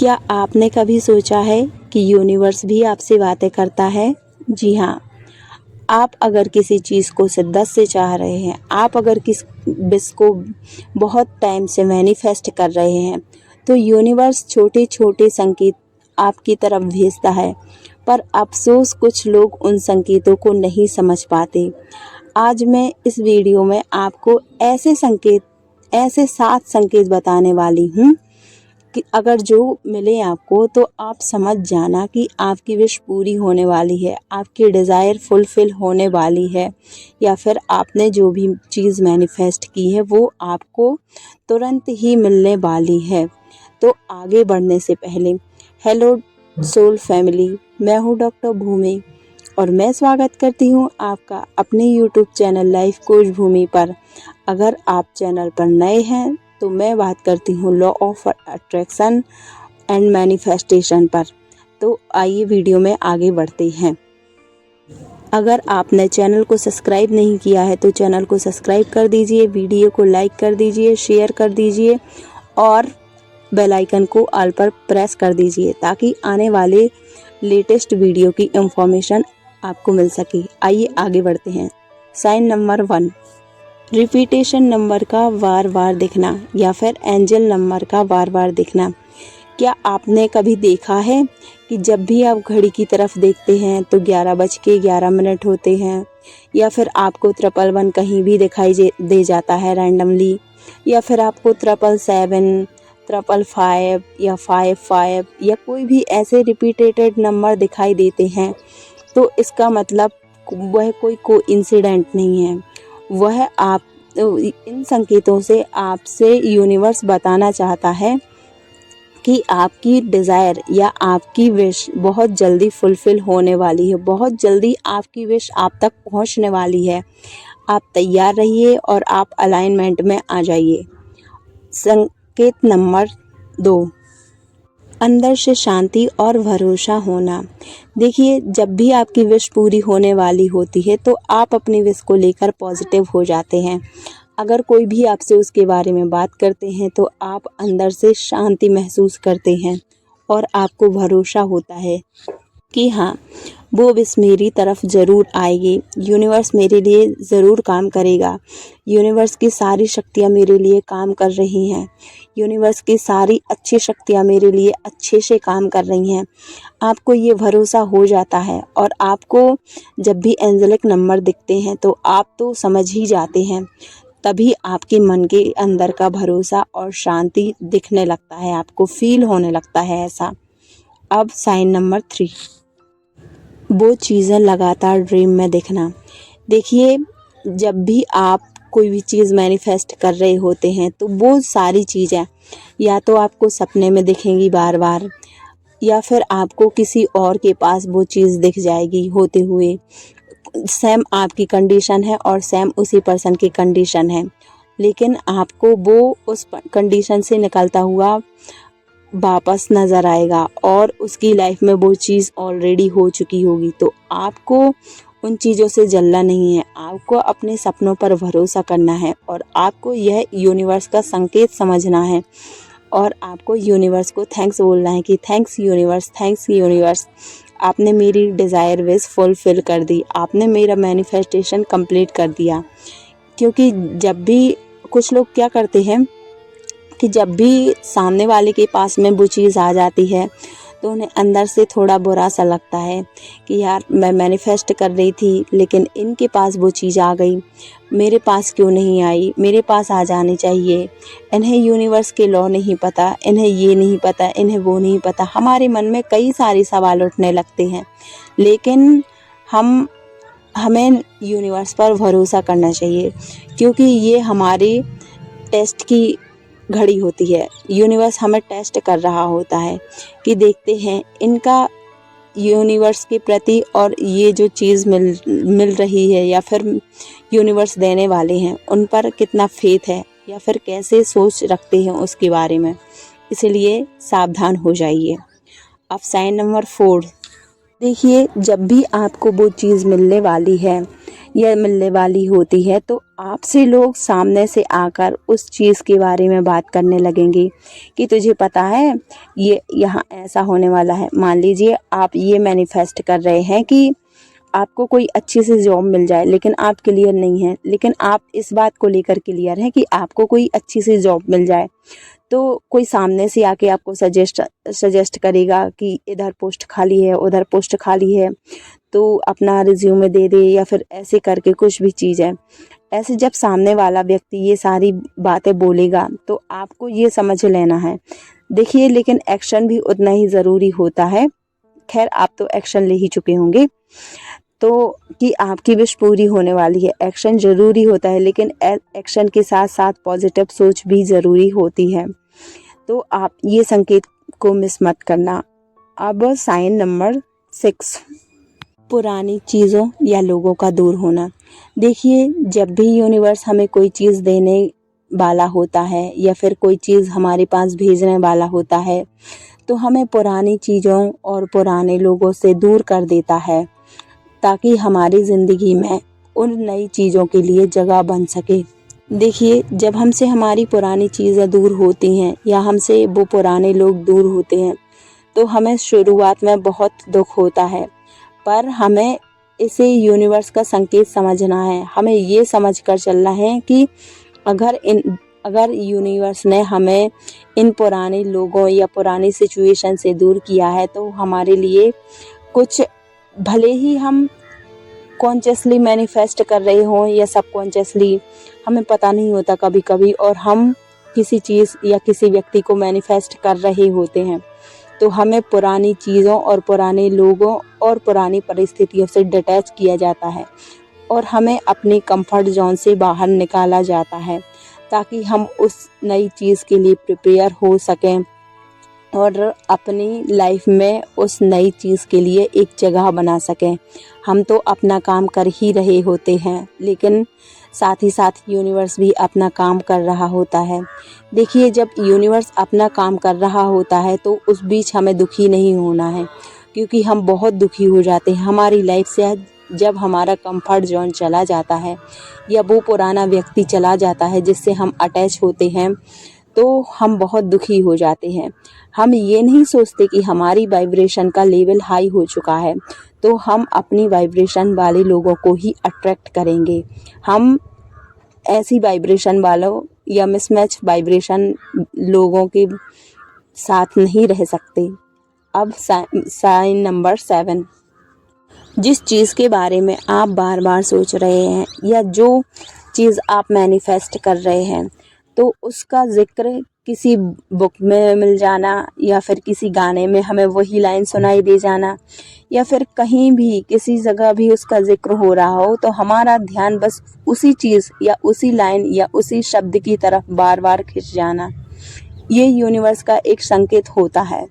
क्या आपने कभी सोचा है कि यूनिवर्स भी आपसे बातें करता है? जी हाँ, आप अगर किसी चीज़ को शिद्दत से चाह रहे हैं, आप अगर किस विश को बहुत टाइम से मैनिफेस्ट कर रहे हैं, तो यूनिवर्स छोटे-छोटे संकेत आपकी तरफ भेजता है। पर अफ़सोस कुछ लोग उन संकेतों को नहीं समझ पाते। आज मैं इस वीडियो में आपको ऐसे 7 संकेत बताने वाली हूँ कि अगर जो मिले आपको तो आप समझ जाना कि आपकी विश पूरी होने वाली है, आपकी डिज़ायर फुलफ़िल होने वाली है, या फिर आपने जो भी चीज़ मैनिफेस्ट की है वो आपको तुरंत ही मिलने वाली है। तो आगे बढ़ने से पहले हेलो सोल फैमिली, मैं हूँ डॉक्टर भूमि और मैं स्वागत करती हूँ आपका अपने यूट्यूब चैनल लाइफ कोच भूमि पर। अगर आप चैनल पर नए हैं तो मैं बात करती हूँ law of attraction and manifestation पर। तो आइए वीडियो में आगे बढ़ते हैं। अगर आपने चैनल को सब्सक्राइब नहीं किया है तो चैनल को सब्सक्राइब कर दीजिए, वीडियो को लाइक कर दीजिए, शेयर कर दीजिए और बेल आइकन को ऑल पर प्रेस कर दीजिए ताकि आने वाले लेटेस्ट वीडियो की इंफॉर्मेशन आपको मिल सके। आइए आगे बढ़ते हैं। साइन नंबर 1, रिपीटेशन नंबर का बार बार दिखना या फिर एंजल नंबर का बार बार दिखना। क्या आपने कभी देखा है कि जब भी आप घड़ी की तरफ देखते हैं तो 11:11 होते हैं, या फिर आपको 111 कहीं भी दिखाई दे जाता है रैंडमली, या फिर आपको 777, 555 या 55 या कोई भी ऐसे रिपीटेटेड नंबर दिखाई देते हैं, तो इसका मतलब वह कोई कोइंसिडेंट नहीं है। वह आप इन संकेतों से आपसे यूनिवर्स बताना चाहता है कि आपकी डिज़ायर या आपकी विश बहुत जल्दी फुलफ़िल होने वाली है, बहुत जल्दी आपकी विश आप तक पहुंचने वाली है। आप तैयार रहिए और आप अलाइनमेंट में आ जाइए। संकेत नंबर 2, अंदर से शांति और भरोसा होना। देखिए, जब भी आपकी विश पूरी होने वाली होती है तो आप अपनी विश को लेकर पॉजिटिव हो जाते हैं। अगर कोई भी आपसे उसके बारे में बात करते हैं तो आप अंदर से शांति महसूस करते हैं और आपको भरोसा होता है कि हाँ, वो विश मेरी तरफ ज़रूर आएगी, यूनिवर्स मेरे लिए ज़रूर काम करेगा, यूनिवर्स की सारी शक्तियाँ मेरे लिए काम कर रही हैं, यूनिवर्स की सारी अच्छी शक्तियाँ मेरे लिए अच्छे से काम कर रही हैं। आपको ये भरोसा हो जाता है और आपको जब भी एंजेलिक नंबर दिखते हैं तो आप तो समझ ही जाते हैं। तभी आपके मन के अंदर का भरोसा और शांति दिखने लगता है, आपको फील होने लगता है ऐसा। अब साइन नंबर 3, वो चीज़ें लगातार ड्रीम में दिखना। देखिए, जब भी आप कोई भी चीज़ मैनिफेस्ट कर रहे होते हैं तो वो सारी चीज़ें या तो आपको सपने में दिखेंगी बार बार, या फिर आपको किसी और के पास वो चीज़ दिख जाएगी होते हुए। सेम आपकी कंडीशन है और सेम उसी पर्सन की कंडीशन है, लेकिन आपको वो उस कंडीशन से निकलता हुआ वापस नज़र आएगा और उसकी लाइफ में वो चीज़ ऑलरेडी हो चुकी होगी। तो आपको उन चीज़ों से जलना नहीं है, आपको अपने सपनों पर भरोसा करना है और आपको यह यूनिवर्स का संकेत समझना है और आपको यूनिवर्स को थैंक्स बोलना है कि थैंक्स यूनिवर्स, आपने मेरी डिज़ायर विश फुलफ़िल कर दी, आपने मेरा मैनिफेस्टेशन कंप्लीट कर दिया। क्योंकि जब भी कुछ लोग क्या करते हैं कि जब भी सामने वाले के पास में वो चीज़ आ जाती है तो उन्हें अंदर से थोड़ा बुरा सा लगता है कि यार, मैं मैनिफेस्ट कर रही थी लेकिन इनके पास वो चीज़ आ गई, मेरे पास क्यों नहीं आई, मेरे पास आ जानी चाहिए। इन्हें यूनिवर्स के लॉ नहीं पता, इन्हें ये नहीं पता, इन्हें वो नहीं पता। हमारे मन में कई सारे सवाल उठने लगते हैं, लेकिन हमें यूनिवर्स पर भरोसा करना चाहिए क्योंकि ये हमारी टेस्ट की घड़ी होती है। यूनिवर्स हमें टेस्ट कर रहा होता है कि देखते हैं इनका यूनिवर्स के प्रति और ये जो चीज़ मिल रही है या फिर यूनिवर्स देने वाले हैं उन पर कितना फेथ है या फिर कैसे सोच रखते हैं उसके बारे में। इसलिए सावधान हो जाइए। अब साइन नंबर 4, देखिए, जब भी आपको वो चीज़ मिलने वाली है या मिलने वाली होती है तो आपसे लोग सामने से आकर उस चीज़ के बारे में बात करने लगेंगे कि तुझे पता है ये यहाँ ऐसा होने वाला है। मान लीजिए आप ये मैनिफेस्ट कर रहे हैं कि आपको कोई अच्छी सी जॉब मिल जाए, लेकिन आप क्लियर नहीं हैं, लेकिन आप इस बात को लेकर क्लियर हैं कि आपको कोई अच्छी सी जॉब मिल जाए। तो कोई सामने से आके आपको सजेस्ट करेगा कि इधर पोस्ट खाली है, उधर पोस्ट खाली है, तो अपना रिज्यूमे दे दे, या फिर ऐसे करके कुछ भी चीज़ है। ऐसे जब सामने वाला व्यक्ति ये सारी बातें बोलेगा तो आपको ये समझ लेना है। देखिए, लेकिन एक्शन भी उतना ही ज़रूरी होता है। खैर, आप तो एक्शन ले ही चुके होंगे, तो कि आपकी विश पूरी होने वाली है। एक्शन ज़रूरी होता है, लेकिन एक्शन के साथ साथ पॉजिटिव सोच भी ज़रूरी होती है। तो आप ये संकेत को मिस मत करना। अब साइन नंबर 6, पुरानी चीज़ों या लोगों का दूर होना। देखिए, जब भी यूनिवर्स हमें कोई चीज़ देने वाला होता है या फिर कोई चीज़ हमारे पास भेजने वाला होता है, तो हमें पुरानी चीज़ों और पुराने लोगों से दूर कर देता है, ताकि हमारी ज़िंदगी में उन नई चीज़ों के लिए जगह बन सके। देखिए, जब हमसे हमारी पुरानी चीज़ें दूर होती हैं या हमसे वो पुराने लोग दूर होते हैं, तो हमें शुरुआत में बहुत दुख होता है, पर हमें इसे यूनिवर्स का संकेत समझना है। हमें ये समझ कर चलना है कि अगर यूनिवर्स ने हमें इन पुराने लोगों या पुरानी सिचुएशन से दूर किया है, तो हमारे लिए कुछ, भले ही हम कॉन्शियसली मैनिफेस्ट कर रहे हों या सबकॉन्शियसली, हमें पता नहीं होता कभी कभी, और हम किसी चीज़ या किसी व्यक्ति को मैनिफेस्ट कर रहे होते हैं, तो हमें पुरानी चीज़ों और पुराने लोगों और पुरानी परिस्थितियों से डिटैच किया जाता है और हमें अपनी कंफर्ट जोन से बाहर निकाला जाता है, ताकि हम उस नई चीज़ के लिए प्रिपेयर हो सकें और अपनी लाइफ में उस नई चीज़ के लिए एक जगह बना सकें। हम तो अपना काम कर ही रहे होते हैं, लेकिन साथ ही साथ यूनिवर्स भी अपना काम कर रहा होता है। देखिए, जब यूनिवर्स अपना काम कर रहा होता है तो उस बीच हमें दुखी नहीं होना है, क्योंकि हम बहुत दुखी हो जाते हैं हमारी लाइफ से। जब हमारा कंफर्ट जोन चला जाता है या वो पुराना व्यक्ति चला जाता है जिससे हम अटैच होते हैं, तो हम बहुत दुखी हो जाते हैं। हम ये नहीं सोचते कि हमारी वाइब्रेशन का लेवल हाई हो चुका है, तो हम अपनी वाइब्रेशन वाले लोगों को ही अट्रैक्ट करेंगे। हम ऐसी वाइब्रेशन वालों या मिसमैच वाइब्रेशन लोगों के साथ नहीं रह सकते। अब साइन नंबर 7, जिस चीज़ के बारे में आप बार बार सोच रहे हैं या जो चीज़ आप मैनिफेस्ट कर रहे हैं, तो उसका ज़िक्र किसी बुक में मिल जाना या फिर किसी गाने में हमें वही लाइन सुनाई दे जाना या फिर कहीं भी किसी जगह भी उसका ज़िक्र हो रहा हो, तो हमारा ध्यान बस उसी चीज़ या उसी लाइन या उसी शब्द की तरफ बार बार खिंच जाना, ये यूनिवर्स का एक संकेत होता है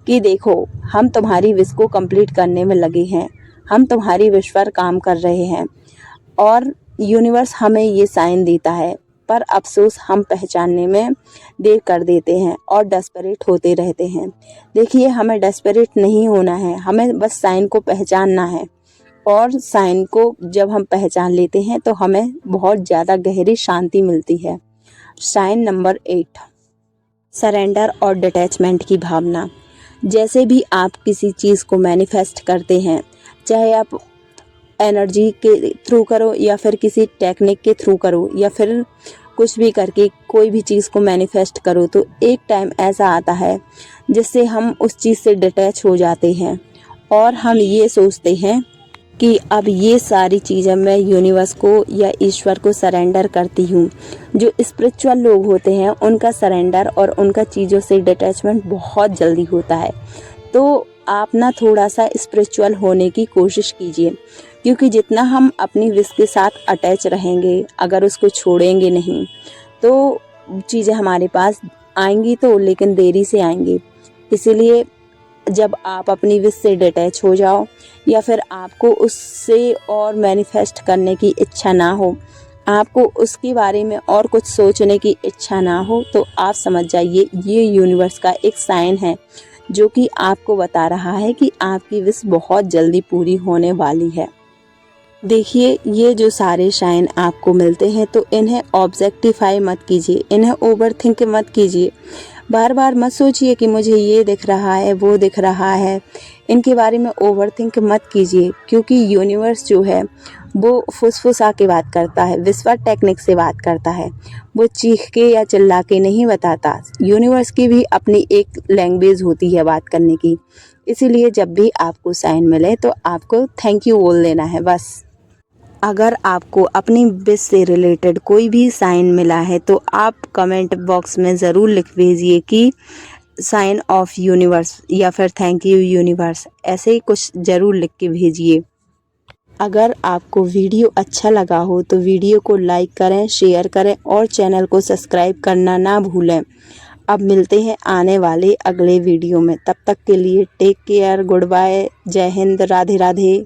कि देखो, हम तुम्हारी विश को कंप्लीट करने में लगे हैं, हम तुम्हारी विश पर काम कर रहे हैं। और यूनिवर्स हमें ये साइन देता है, पर अफसोस हम पहचानने में देर कर देते हैं और डेस्परेट होते रहते हैं। देखिए, हमें डेस्परेट नहीं होना है, हमें बस साइन को पहचानना है, और साइन को जब हम पहचान लेते हैं तो हमें बहुत ज़्यादा गहरी शांति मिलती है। साइन नंबर 8, सरेंडर और डिटैचमेंट की भावना। जैसे भी आप किसी चीज़ को मैनिफेस्ट करते हैं, चाहे आप एनर्जी के थ्रू करो या फिर किसी टेक्निक के थ्रू करो या फिर कुछ भी करके कोई भी चीज़ को मैनिफेस्ट करो, तो एक टाइम ऐसा आता है जिससे हम उस चीज़ से डिटैच हो जाते हैं और हम ये सोचते हैं कि अब ये सारी चीज़ें मैं यूनिवर्स को या ईश्वर को सरेंडर करती हूँ। जो स्पिरिचुअल लोग होते हैं उनका सरेंडर और उनका चीज़ों से डिटैचमेंट बहुत जल्दी होता है। तो आप ना थोड़ा सा स्पिरिचुअल होने की कोशिश कीजिए, क्योंकि जितना हम अपनी विश के साथ अटैच रहेंगे, अगर उसको छोड़ेंगे नहीं, तो चीज़ें हमारे पास आएंगी तो, लेकिन देरी से आएंगी। इसीलिए जब आप अपनी विश से डिटैच हो जाओ या फिर आपको उससे और मैनिफेस्ट करने की इच्छा ना हो, आपको उसके बारे में और कुछ सोचने की इच्छा ना हो, तो आप समझ जाइए ये यूनिवर्स का एक साइन है जो कि आपको बता रहा है कि आपकी विश बहुत जल्दी पूरी होने वाली है। देखिए, ये जो सारे साइन आपको मिलते हैं तो इन्हें ऑब्जेक्टिफाई मत कीजिए, इन्हें ओवरथिंक मत कीजिए। बार बार मत सोचिए कि मुझे ये दिख रहा है, वो दिख रहा है। इनके बारे में ओवरथिंक मत कीजिए, क्योंकि यूनिवर्स जो है वो फुसफुसा के बात करता है, विस्पर टेक्निक से बात करता है। वो चीख के या चिल्ला के नहीं बताता। यूनिवर्स की भी अपनी एक लैंग्वेज होती है बात करने की। इसीलिए जब भी आपको साइन मिले तो आपको थैंक यू बोल देना है बस। अगर आपको अपनी विश से रिलेटेड कोई भी साइन मिला है तो आप कमेंट बॉक्स में ज़रूर लिख भेजिए कि साइन ऑफ यूनिवर्स या फिर थैंक यू यूनिवर्स, ऐसे ही कुछ ज़रूर लिख के भेजिए। अगर आपको वीडियो अच्छा लगा हो तो वीडियो को लाइक करें, शेयर करें और चैनल को सब्सक्राइब करना ना भूलें। अब मिलते हैं आने वाले अगले वीडियो में। तब तक के लिए टेक केयर, गुड बाय, जय हिंद, राधे राधे।